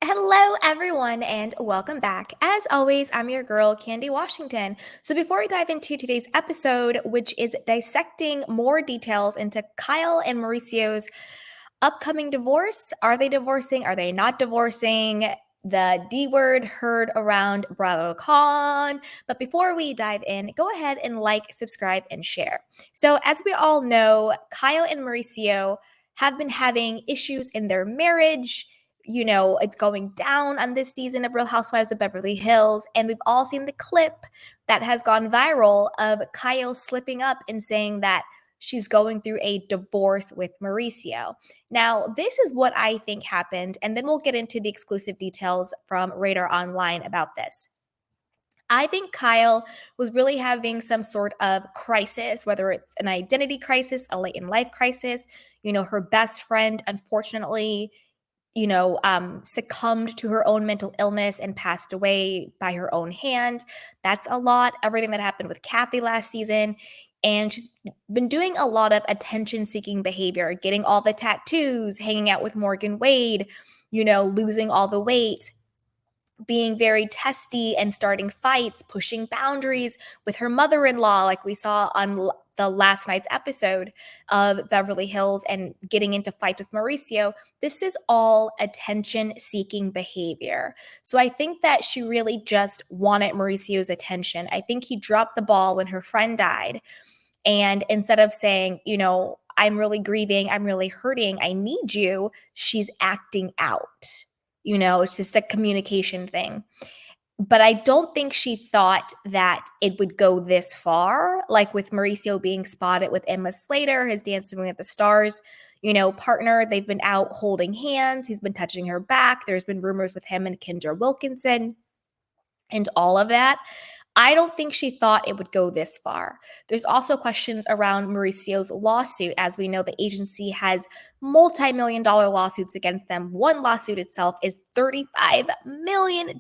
Hello, everyone, and welcome back. As always, I'm your girl, Candy Washington. So, before we dive into today's episode, which is dissecting more details into Kyle and Mauricio's upcoming divorce, are they divorcing? Are they not divorcing? The D word heard around BravoCon. But before we dive in, go ahead and like, subscribe, and share. So, as we all know, Kyle and Mauricio have been having issues in their marriage. It's going down on this season of Real Housewives of Beverly Hills. And we've all seen the clip that has gone viral of Kyle slipping up and saying that she's going through a divorce with Mauricio. Now, this is what I think happened, and then we'll get into the exclusive details from Radar Online about this. I think Kyle was really having some sort of crisis, whether it's an identity crisis, a late in life crisis. Her best friend, unfortunately, succumbed to her own mental illness and passed away by her own hand. That's a lot. Everything that happened with Kathy last season. And she's been doing a lot of attention seeking behavior, getting all the tattoos, hanging out with Morgan Wade, losing all the weight, being very testy and starting fights, pushing boundaries with her mother-in-law, like we saw on the last night's episode of Beverly Hills, and getting into fights with Mauricio. This is all attention-seeking behavior. So I think that she really just wanted Mauricio's attention. I think he dropped the ball when her friend died. And instead of saying, I'm really grieving, I'm really hurting, I need you, she's acting out. It's just a communication thing. But I don't think she thought that it would go this far, like with Mauricio being spotted with Emma Slater, his Dancing with the Stars, partner. They've been out holding hands. He's been touching her back. There's been rumors with him and Kendra Wilkinson and all of that. I don't think she thought it would go this far. There's also questions around Mauricio's lawsuit. As we know, the agency has multi-million-dollar lawsuits against them. One lawsuit itself is $35 million.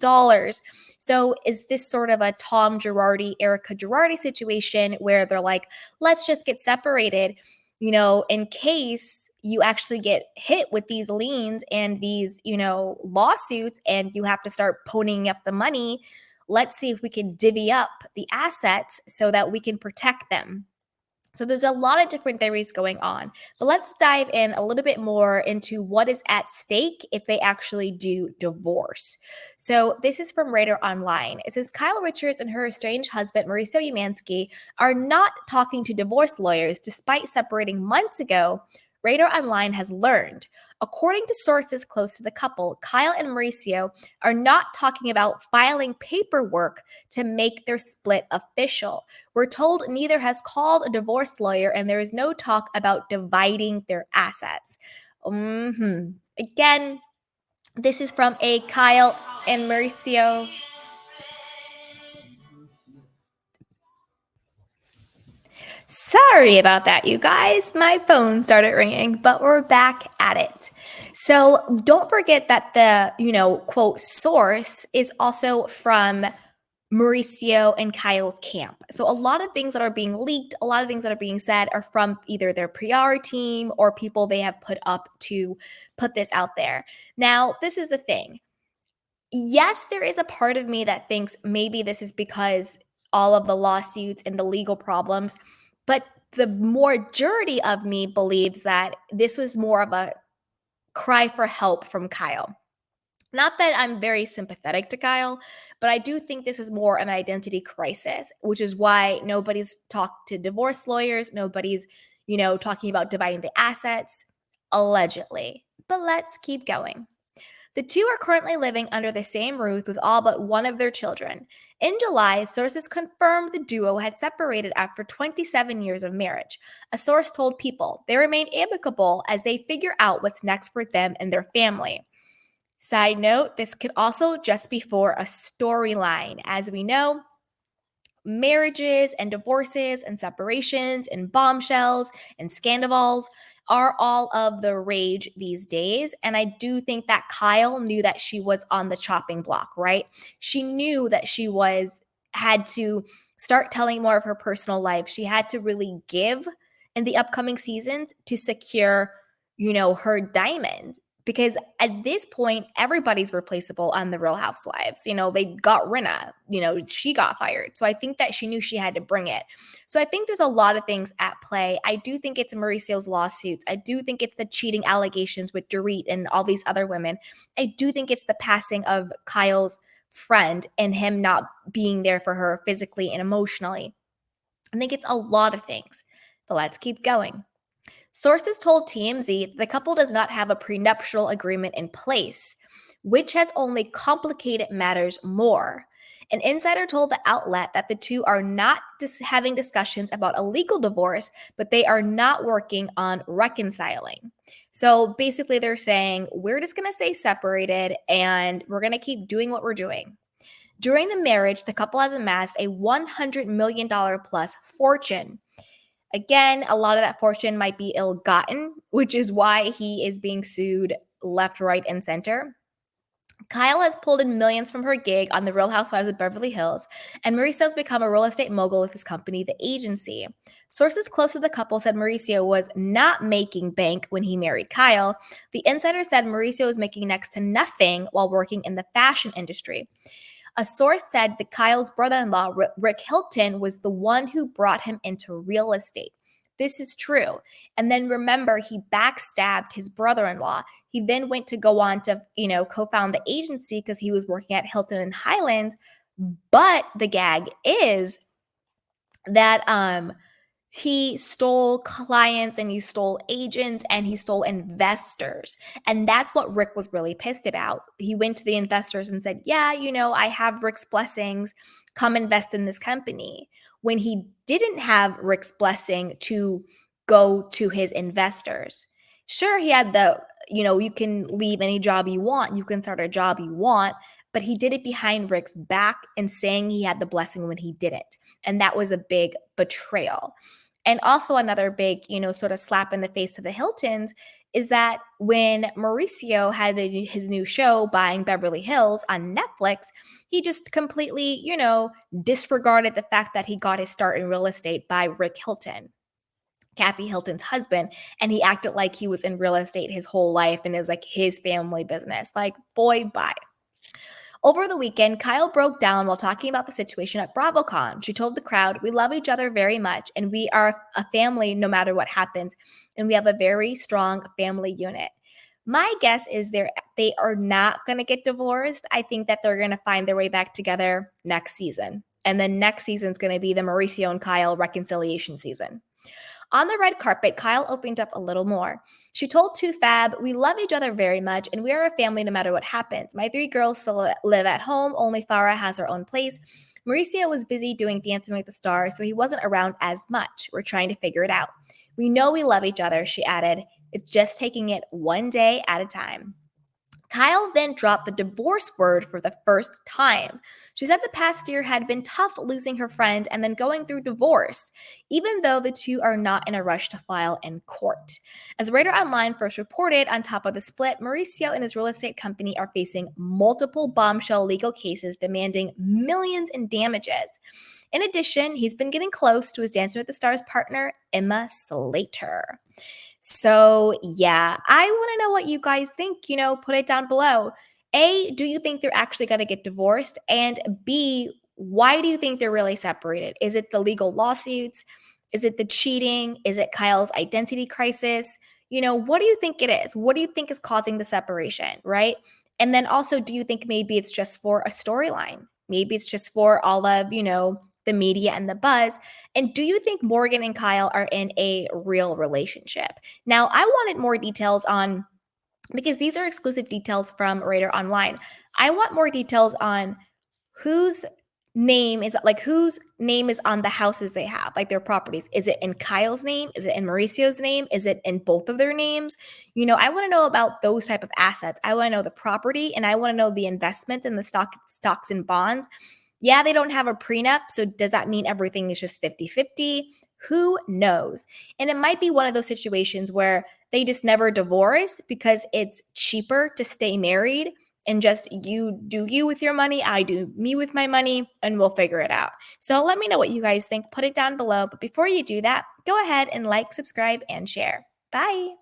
So is this sort of a Tom Girardi, Erica Girardi situation where they're like, let's just get separated, in case you actually get hit with these liens and these, lawsuits, and you have to start ponying up the money. Let's see if we can divvy up the assets so that we can protect them. So there's a lot of different theories going on, but let's dive in a little bit more into what is at stake if they actually do divorce. So this is from Radar Online. It says Kyle Richards and her estranged husband, Mauricio Umansky, are not talking to divorce lawyers despite separating months ago. Radar Online has learned. According to sources close to the couple, Kyle and Mauricio are not talking about filing paperwork to make their split official. We're told neither has called a divorce lawyer, and there is no talk about dividing their assets. Again, this is from a Kyle and Mauricio. Sorry about that, you guys. My phone started ringing, but we're back at it. So don't forget that the, quote, source is also from Mauricio and Kyle's camp. So a lot of things that are being leaked, a lot of things that are being said are from either their PR team or people they have put up to put this out there. Now, this is the thing. Yes, there is a part of me that thinks maybe this is because all of the lawsuits and the legal problems, but the majority of me believes that this was more of a cry for help from Kyle. Not that I'm very sympathetic to Kyle, but I do think this was more an identity crisis, which is why nobody's talked to divorce lawyers. Nobody's, talking about dividing the assets, allegedly. But let's keep going. The two are currently living under the same roof with all but one of their children. In July, sources confirmed the duo had separated after 27 years of marriage. A source told People they remain amicable as they figure out what's next for them and their family. Side note, this could also just be for a storyline. As we know, marriages and divorces and separations and bombshells and scandals are all of the rage these days. And I do think that Kyle knew that she was on the chopping block, right? She knew that she had to start telling more of her personal life. She had to really give in the upcoming seasons to secure, her diamond. because at this point, everybody's replaceable on The Real Housewives. They got Rinna, she got fired. So I think that she knew she had to bring it. So I think there's a lot of things at play. I do think it's Mauricio's lawsuits. I do think it's the cheating allegations with Dorit and all these other women. I do think it's the passing of Kyle's friend and him not being there for her physically and emotionally. I think it's a lot of things, but let's keep going. Sources told TMZ the couple does not have a prenuptial agreement in place, which has only complicated matters more. An insider told the outlet that the two are not having discussions about a legal divorce, but they are not working on reconciling. So basically, they're saying, we're just going to stay separated and we're going to keep doing what we're doing. During the marriage, the couple has amassed a $100 million plus fortune. Again, a lot of that fortune might be ill-gotten, which is why he is being sued left, right, and center. Kyle has pulled in millions from her gig on The Real Housewives of Beverly Hills, and Mauricio's become a real estate mogul with his company, The Agency. Sources close to the couple said Mauricio was not making bank when he married Kyle. The insider said Mauricio was making next to nothing while working in the fashion industry. A source said that Kyle's brother-in-law, Rick Hilton, was the one who brought him into real estate. This is true. And then remember, he backstabbed his brother-in-law. He then went to go on to, co-found the agency because he was working at Hilton and Highland. But the gag is that he stole clients and he stole agents and he stole investors. And that's what Rick was really pissed about. He went to the investors and said, yeah, I have Rick's blessings. Come invest in this company. When he didn't have Rick's blessing to go to his investors. Sure, he had you can leave any job you want. You can start a job you want. But he did it behind Rick's back and saying he had the blessing when he didn't. And that was a big betrayal. And also another big, sort of slap in the face to the Hiltons is that when Mauricio had his new show, Buying Beverly Hills on Netflix, he just completely, disregarded the fact that he got his start in real estate by Rick Hilton, Kathy Hilton's husband, and he acted like he was in real estate his whole life and is like his family business. Like, boy, bye. Over the weekend, Kyle broke down while talking about the situation at BravoCon. She told the crowd, we love each other very much, and we are a family no matter what happens, and we have a very strong family unit. My guess is they are not going to get divorced. I think that they're going to find their way back together next season. And then next season is going to be the Mauricio and Kyle reconciliation season. On the red carpet, Kyle opened up a little more. She told 2Fab, we love each other very much, and we are a family no matter what happens. My 3 girls still live at home. Only Farah has her own place. Mauricio was busy doing Dancing with the Stars, so he wasn't around as much. We're trying to figure it out. We know we love each other, she added. It's just taking it one day at a time. Kyle then dropped the divorce word for the first time. She said the past year had been tough losing her friend and then going through divorce, even though the two are not in a rush to file in court. As Radar Online first reported, on top of the split, Mauricio and his real estate company are facing multiple bombshell legal cases demanding millions in damages. In addition, he's been getting close to his Dancing with the Stars partner, Emma Slater. So yeah, I want to know what you guys think, put it down below. A, do you think they're actually going to get divorced? And B, why do you think they're really separated? Is it the legal lawsuits? Is it the cheating? Is it Kyle's identity crisis? What do you think it is? What do you think is causing the separation, right? And then also, do you think maybe it's just for a storyline? Maybe it's just for all of, the media and the buzz. And do you think Morgan and Kyle are in a real relationship? Now, I wanted more details on, because these are exclusive details from Radar Online. I want more details on whose name is on the houses they have, like their properties. Is it in Kyle's name? Is it in Mauricio's name? Is it in both of their names? I want to know about those type of assets. I want to know the property, and I want to know the investments and the stocks and bonds. Yeah, they don't have a prenup, so does that mean everything is just 50-50? Who knows? And it might be one of those situations where they just never divorce because it's cheaper to stay married and just you do you with your money, I do me with my money, and we'll figure it out. So let me know what you guys think. Put it down below. But before you do that, go ahead and like, subscribe, and share. Bye.